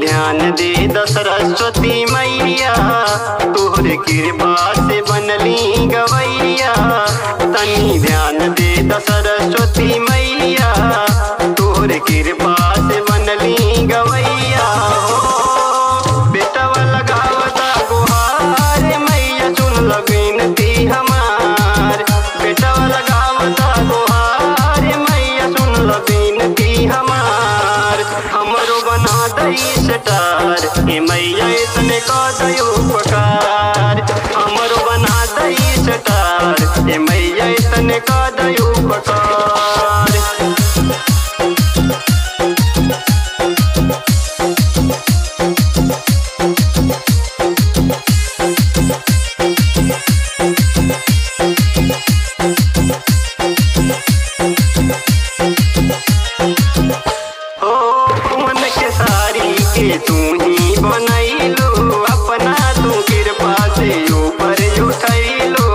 ध्यान दे सरस्वती मैया तोहरे कृपा से बनली गवैया। तनी ध्यान दे सरस्वती मैया तोहरे कृपा से बनली गवैया। हो बेटवा लगावता गुहार मैया सुन ल विनती हमार। बेटवा लगावता गुहार मैया सुन ल विनती हमार। हमरो बना दई स्टार हे मैया इतने का दयो उपकार। हमरो बना दई स्टार हे मैया इतने का दयो उपकार। तू ही बनैलो अपना तू कृपा से ऊपर उठैलो।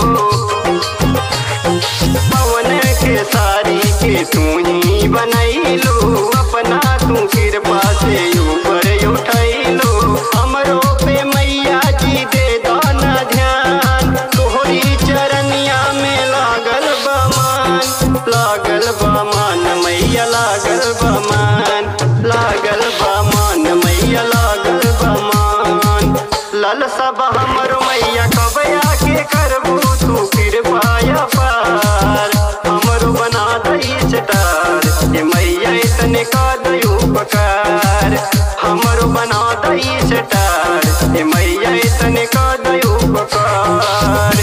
पवन के सारी के तू ही बनैलो अपना तू कृपा से ऊपर उठैलो। हमरो पे मैया जी दे दाना ध्यान तोहरी चरनिया में लागल बमान। लागल बमान मैया लागल बमान। लागल बमान मैया लागल बमान। लालसा हमरो मैया कब आके करबू तू कृपा पार। हमरो बना दई स्टार हे मैया इतने का दयो उपकार। हमरो बना दई स्टार हे मैया इतने का दयो उपकार।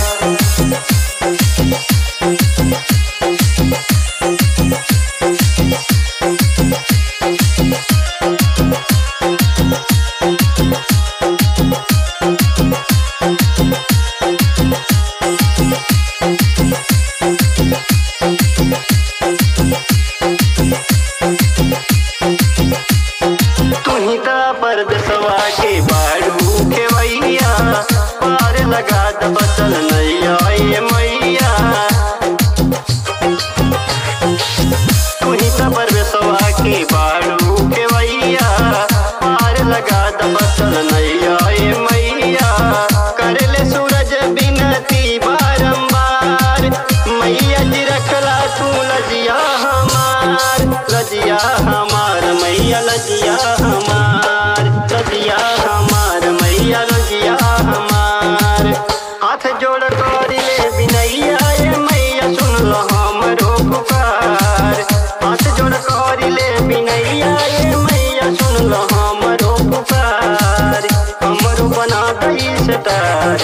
परदेसवा के बाड़ू खेवैया पार लगा द बसल नैया ये मैया। तुही त परदेसवा के बाड़ू खेवैया पार लगा द बसल नैया ये मैया। कर ले सूरज बिनती बारंबार मैया जी रखला तू लजिया हमार। लजिया हमार मैया लजिया हमार। लजिया हमार मैया लजिया हमार। हाथ जोड़ कर ले बिनैया ये मैया सुन लो हमरो पुकार। हाथ जोड़ कर ले बिनैया ये मैया सुन लो हमरो पुकार। हमरो बना दई स्टार।